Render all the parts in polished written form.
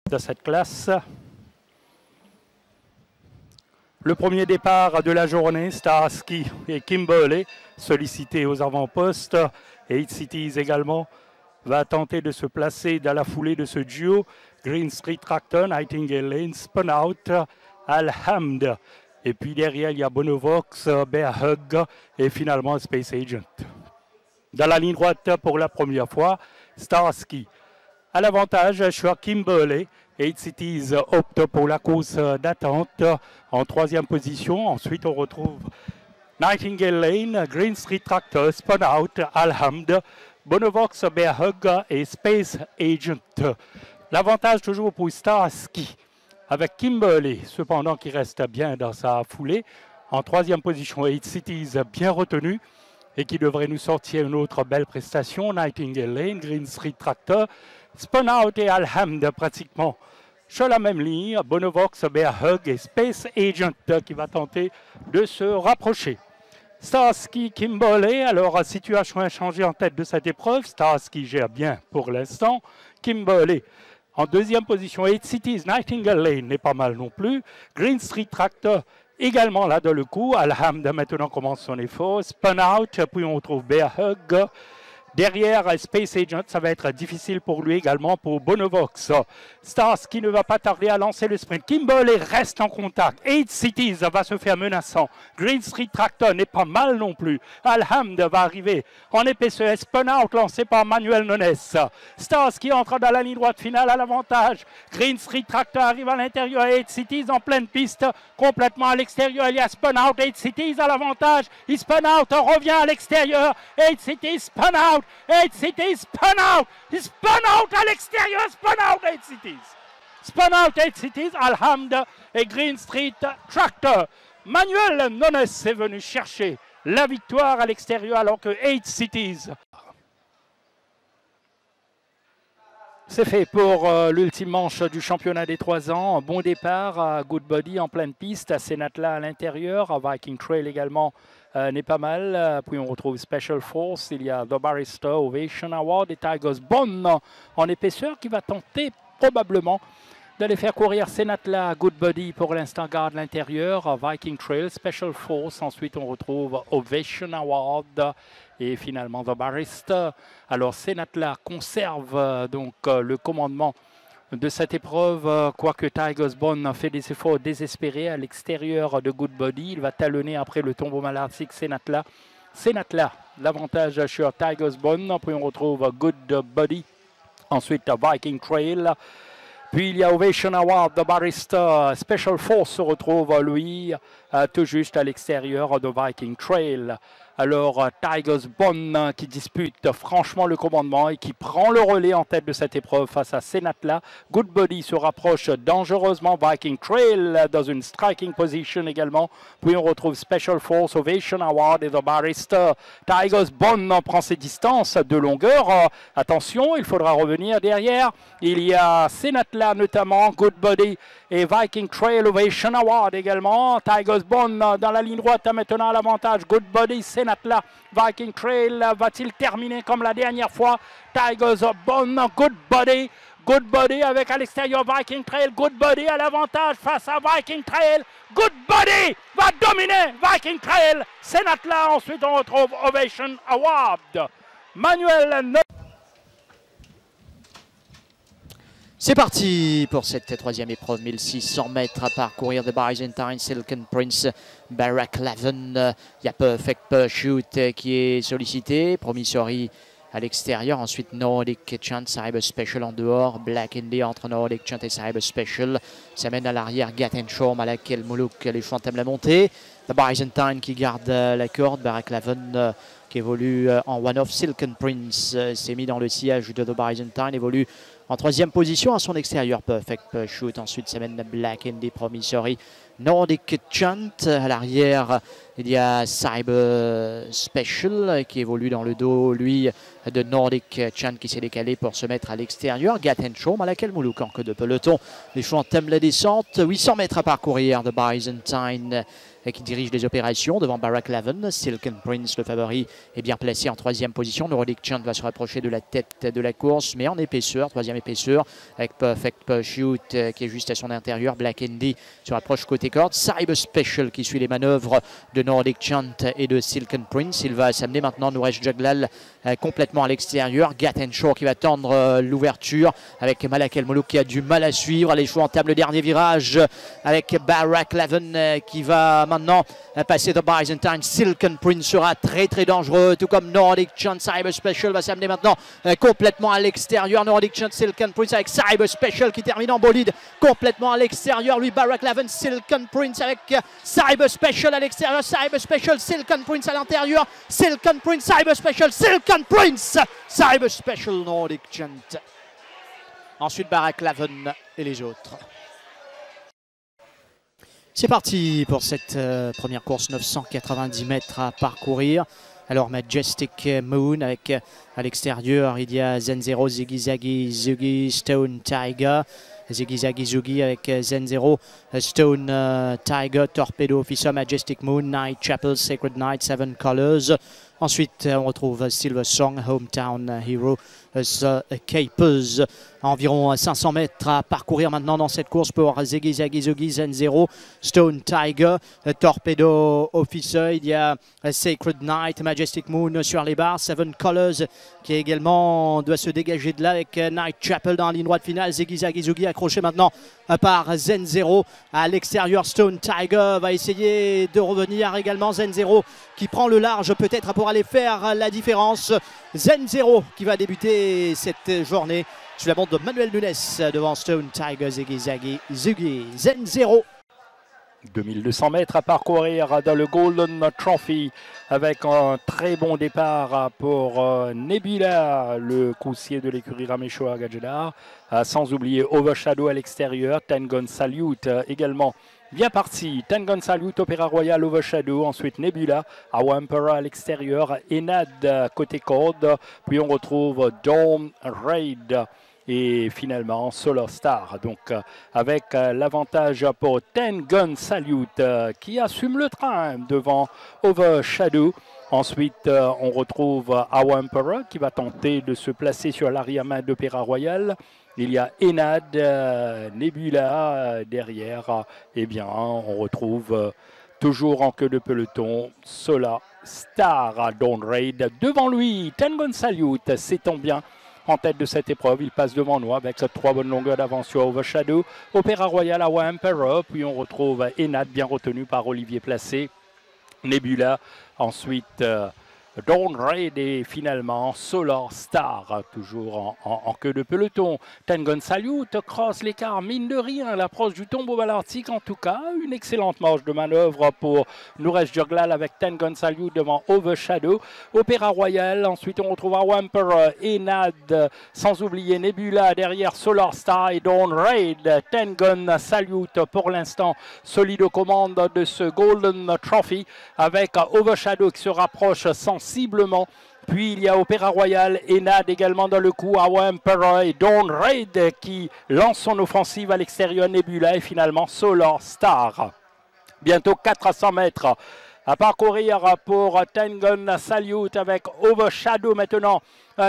de cette classe. Le premier départ de la journée, Starsky et Kimberley, sollicités aux avant-postes. 8 Cities également va tenter de se placer dans la foulée de ce duo. Green Street Tractor, Nightingale Lane, Spun Out, Alhamd. Et puis derrière, il y a Bonovox, Bear Hug et finalement Space Agent. Dans la ligne droite pour la première fois, Starsky. À l'avantage sur Kimberley. 8 Cities opte pour la course d'attente en troisième position. Ensuite, on retrouve Nightingale Lane, Green Street Tractor, Spun Out, Alhamd, Bonovox, Bear Hug et Space Agent. L'avantage toujours pour Starsky avec Kimberley, cependant qui reste bien dans sa foulée. En troisième position, 8 Cities bien retenu et qui devrait nous sortir une autre belle prestation. Nightingale Lane, Green Street Tractor, Spun Out et Alhamd pratiquement sur la même ligne. Bonovox, Bear Hug et Space Agent qui va tenter de se rapprocher. Starsky, Kimberley, alors situation inchangée en tête de cette épreuve. Starsky gère bien pour l'instant. Kimberley en deuxième position. 8 Cities, Nightingale Lane n'est pas mal non plus. Green Street Tractor également là dans le coup. Alhamd maintenant commence son effort. Spun Out, puis on retrouve Bear Hug. Derrière Space Agent, ça va être difficile pour lui également, pour Bonovox. Starsky ne va pas tarder à lancer le sprint. Kimberley reste en contact. 8 Cities va se faire menaçant. Green Street Tractor n'est pas mal non plus. Alhamd va arriver en épaisseur. Spun Out lancé par Manuel Nones. Starsky entre dans la ligne droite finale à l'avantage. Green Street Tractor arrive à l'intérieur. 8 Cities en pleine piste. Complètement à l'extérieur, il y a Spun Out. 8 Cities à l'avantage. Il Spun Out revient à l'extérieur. 8 Cities Spun Out. 8 Cities Spun Out. Il Spun Out à l'extérieur. Spun Out 8 Cities. Spun Out 8 Cities, Alhamd et Green Street Tractor. Manuel Nones est venu chercher la victoire à l'extérieur alors que 8 Cities. C'est fait pour l'ultime manche du championnat des 3 ans. Bon départ, Good Body en pleine piste, Senatla à l'intérieur, Viking Trail également n'est pas mal. Puis on retrouve Special Force, il y a The Barrister, Ovation Award et Tigers Bond en épaisseur qui va tenter probablement d'aller faire courir Senatla, Good Body pour l'instant garde l'intérieur, Viking Trail, Special Force, ensuite on retrouve Ovation Award et finalement The Barrister. Alors Senatla conserve donc le commandement de cette épreuve, quoique Tigers Bond fait des efforts désespérés à l'extérieur de Good Body. Il va talonner après le tombeau malartique Senatla. Senatla, l'avantage sur Tigers Bond, puis on retrouve Good Body, ensuite Viking Trail. Puis il y a Ovation Award de Barrister. Special Force se retrouve, lui, tout juste à l'extérieur de Viking Trail. Alors Tigers Bond qui dispute franchement le commandement et qui prend le relais en tête de cette épreuve face à Senatla. Good Body se rapproche dangereusement. Viking Trail dans une striking position également. Puis on retrouve Special Force, Ovation Award et The Barrister. Tigers Bond prend ses distances de longueur. Attention, il faudra revenir derrière. Il y a Senatla notamment, Good Body et Viking Trail, Ovation Award également. Tigers Bond dans la ligne droite maintenant à l'avantage. Good Body, Senatla, Viking Trail va-t-il terminer comme la dernière fois? Tigers Bond, Good Body. Good Body avec à l'extérieur Viking Trail. Good Body à l'avantage face à Viking Trail. Good Body va dominer Viking Trail. Senatla, ensuite on retrouve Ovation Award. Manuel. C'est parti pour cette troisième épreuve, 1600 mètres à parcourir de Byzantine, Silken Prince, Barack Laven. Il y a Perfect Pursuit qui est sollicité, Promissory à l'extérieur, ensuite Nordic Chant, Cyber Special en dehors, Black Indy entre Nordic Chant et Cyber Special. Ça mène à l'arrière Gatenshaw, à laquelle Moulouk, les chevaux entament la montée. The Byzantine qui garde la corde, Barack Laven qui évolue en one-off. Silken Prince s'est mis dans le sillage de The Byzantine, évolue en troisième position à son extérieur. Perfect Shoot. Ensuite, ça mène Black Indy, Promissory, Nordic Chant. À l'arrière, il y a Cyber Special qui évolue dans le dos, lui, de Nordic Chant qui s'est décalé pour se mettre à l'extérieur. Gatenshaw, à laquelle Moulouk en queue de peloton. Les chevaux entament la descente. 800 mètres à parcourir de Byzantine qui dirige les opérations devant Barack Laven. Silken Prince, le favori, est bien placé en troisième position. Nordic Chant va se rapprocher de la tête de la course, mais en épaisseur. Troisième épaisseur, avec Perfect Pursuit qui est juste à son intérieur. Black Andy sur approche côté corde. Cyber Special qui suit les manœuvres de Nordic Chant et de Silken Prince. Il va s'amener maintenant Nouresh Jaglal complètement à l'extérieur. Gaten Shore qui va tendre l'ouverture avec Malak El Molouk qui a du mal à suivre. Les chevaux entament le dernier virage avec Barack Lavin qui va maintenant passer de Byzantine. Silken Prince sera très dangereux, tout comme Nordic Chant. Cyber Special va s'amener maintenant complètement à l'extérieur. Nordic Chant, Silken Prince avec Cyber Special qui termine en bolide complètement à l'extérieur. Lui, Barack Lavin, Silken Prince avec Cyber Special à l'extérieur. Cyber Special, Silken Prince à l'intérieur. Silken Prince, Cyber Special, Silken Prince, Cyber Special, Nordic Chant. Ensuite, Barack Lavin et les autres. C'est parti pour cette première course, 990 mètres à parcourir. Alors Majestic Moon avec à l'extérieur, il y a Zenzero, Ziggy Zaggy, Zuggy, Stone Tiger. Ziggy Zaggy Zuggy avec Zenzero, Stone Tiger, Torpedo Officer, Majestic Moon, Night Chapel, Sacred Night, Seven Colors. Ensuite, on retrouve Silver Song, Hometown Hero, The Capers. Environ 500 mètres à parcourir maintenant dans cette course pour Ziggy Zaggy Zuggy, Zenzero, Stone Tiger, Torpedo Officer. Il y a Sacred Night, Majestic Moon sur les barres, Seven Colors qui également doit se dégager de là avec Night Chapel dans la ligne droite finale. Ziggy Zaggy Zuggy accroché maintenant par Zenzero à l'extérieur. Stone Tiger va essayer de revenir également. Zenzero qui prend le large peut-être pour aller faire la différence. Zenzero qui va débuter cette journée sur la montre de Manuel Nunes devant Stone Tiger, Ziggy Zaggy Zuggy, Zenzero. 2200 mètres à parcourir dans le Golden Trophy avec un très bon départ pour Nebula, le coursier de l'écurie Ramechoa Gadjedar, sans oublier Overshadow à l'extérieur, Tengon Salute également bien parti. Tengon Salute, Opéra Royal, Overshadow, ensuite Nebula, Our Emperor à l'extérieur, Enad côté corde, puis on retrouve Dawn Raid et finalement Solar Star. Donc avec l'avantage pour Tengon Salute qui assume le train devant Overshadow. Ensuite, on retrouve Our Emperor qui va tenter de se placer sur l'arrière-main d'Opéra Royal. Il y a Enad, Nebula derrière. Eh bien, on retrouve toujours en queue de peloton Solar Star, Dawn Raid. Devant lui, Tengon Salute s'étend bien en tête de cette épreuve. Il passe devant nous avec 3 bonnes longueurs d'avance sur Overshadow. Opéra Royal, Our Emperor. Puis on retrouve Enad, bien retenu par Olivier Placé. Nebula, ensuite Dawn Raid et finalement Solar Star, toujours en queue de peloton. Tengon Salute crosse l'écart, mine de rien, l'approche du tombeau balartique en tout cas. Une excellente marge de manœuvre pour Nouresh Jaglal avec Tengon Salute devant Overshadow. Opéra Royal, ensuite on retrouve Our Emperor, Enad, sans oublier Nebula derrière Solar Star et Dawn Raid. Tengon Salute pour l'instant solide aux commandes de ce Golden Trophy avec Overshadow qui se rapproche sensiblement. Puis il y a Opéra Royal, Enad également dans le coup, Our Emperor et Dawn Raid qui lance son offensive à l'extérieur, Nebula et finalement Solar Star. Bientôt 400 mètres à parcourir pour Tengon Salute avec Overshadow maintenant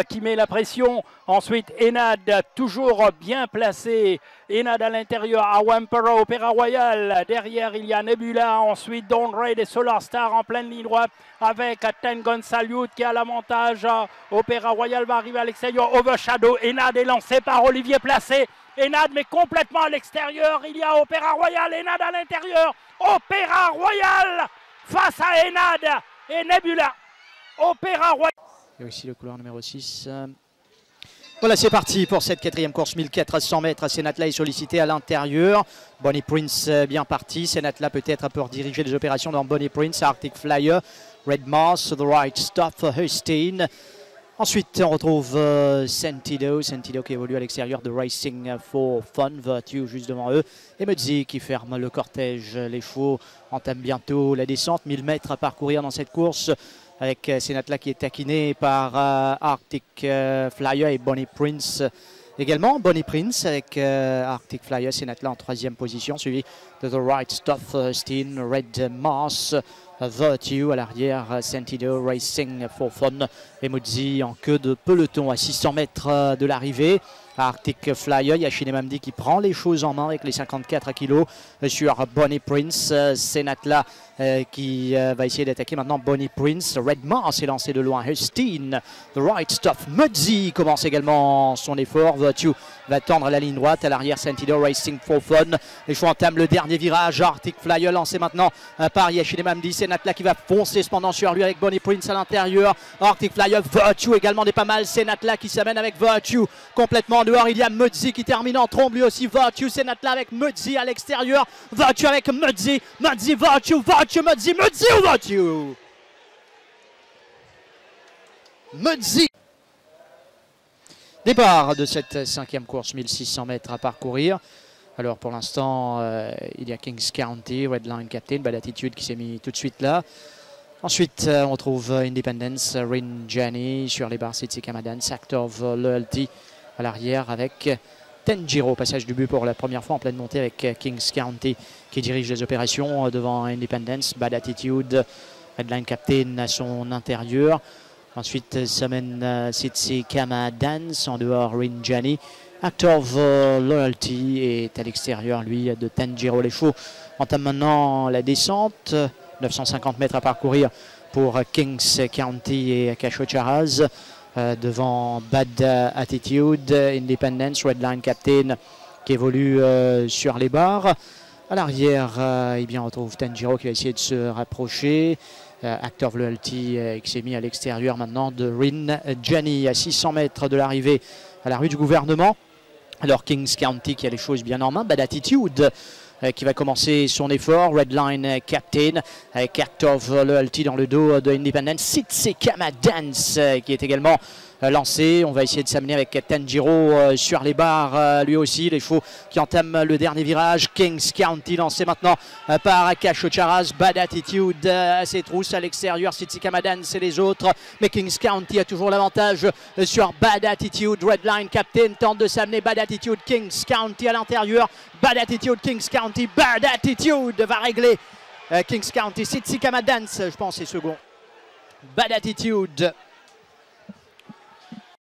qui met la pression. Ensuite Enad toujours bien placé. Enad à l'intérieur, Our Emperor, Opéra Royal. Derrière il y a Nebula. Ensuite Dawn Raid et Solar Star en pleine ligne droite avec Tengon Salute qui a l'avantage. Opéra Royal va arriver à l'extérieur. Overshadow, Enad est lancé par Olivier Placé. Enad mais complètement à l'extérieur. Il y a Opéra Royal, Enad à l'intérieur. Opéra Royal face à Enad et Nebula. Opéra Royal. Et aussi le couloir numéro 6. Voilà, c'est parti pour cette 4e course, 1400 mètres. Senatla est sollicité à l'intérieur. Bonnie Prince bien parti. Senatla peut-être pour diriger les opérations dans Bonnie Prince, Arctic Flyer, Red Mars, The Right Stuff, Hustain. Ensuite, on retrouve Sentido qui évolue à l'extérieur de Racing for Fun, Virtue juste devant eux. Et Mudzi qui ferme le cortège. Les chevaux entament bientôt la descente. 1000 mètres à parcourir dans cette course avec Senatla qui est taquiné par Arctic Flyer et Bonnie Prince. Également Bonnie Prince avec Arctic Flyer, Senatla en 3e position, suivi de The Right Stuff, Steen, Red Mars, Virtue à l'arrière, Sentido, Racing for Fun et Mudzi en queue de peloton à 600 mètres de l'arrivée. Arctic Flyer. Il y a Shinemamdi qui prend les choses en main avec les 54 kg sur Bonnie Prince. Senatla qui va essayer d'attaquer maintenant Bonnie Prince. Redmar s'est lancé de loin. Hustin, The Right Stuff. Mudzi commence également son effort. Virtue va tendre la ligne droite. À l'arrière, Sentido Racing for Fun. Les choix entament le dernier virage. Arctic Flyer lancé maintenant par Shinemamdi. Senatla qui va foncer cependant sur lui avec Bonnie Prince à l'intérieur. Arctic Flyer, Virtue également n'est pas mal. Senatla qui s'amène avec Virtue complètement dehors. Il y a Mudzi qui termine en trombe lui aussi. Virtue, Senatla avec Mudzi à l'extérieur. Virtue avec Mudzi. Mudzi, Virtue, Virtue, Mudzi, Mudzi ou Virtue? Mudzi. Départ de cette 5e course, 1600 mètres à parcourir. Alors pour l'instant, il y a Kings County, Redline Captain, Bad Attitude qui s'est mis tout de suite là. Ensuite, on trouve Independence, Rin Jani sur les barres, Sitsi Kamadan, Act of Loyalty à l'arrière avec Tenjiro. Passage du but pour la première fois en pleine montée avec Kings County qui dirige les opérations devant Independence, Bad Attitude, Redline Captain à son intérieur. Ensuite, s'amène Sitsi Kamadan, en dehors Rin Jani. Act of Loyalty est à l'extérieur, lui, de Tenjiro. Les chevaux entament maintenant la descente. 950 mètres à parcourir pour Kings County et Akasho Charaz. Devant Bad Attitude, Independence, Redline Captain qui évolue sur les barres. À l'arrière, eh bien, on retrouve Tenjiro qui va essayer de se rapprocher. Act of Loyalty qui s'est mis à l'extérieur maintenant de Rin Jani à 600 mètres de l'arrivée à la rue du gouvernement. Alors Kings County qui a les choses bien en main. Bad Attitude qui va commencer son effort. Redline Captain avec Act of Loyalty dans le dos de Independence. Sitsi Kamadan qui est également lancé. On va essayer de s'amener avec Tenjiro sur les barres lui aussi. Les chevaux qui entament le dernier virage. Kings County lancé maintenant par Akasho Charaz. Bad Attitude à ses trousses à l'extérieur. Sitsi Kamadan c'est les autres. Mais Kings County a toujours l'avantage sur Bad Attitude. Redline Captain tente de s'amener. Bad Attitude, Kings County à l'intérieur. Bad Attitude, Kings County. Bad Attitude va régler Kings County. Sitsi Kamadan je pense est second. Bad Attitude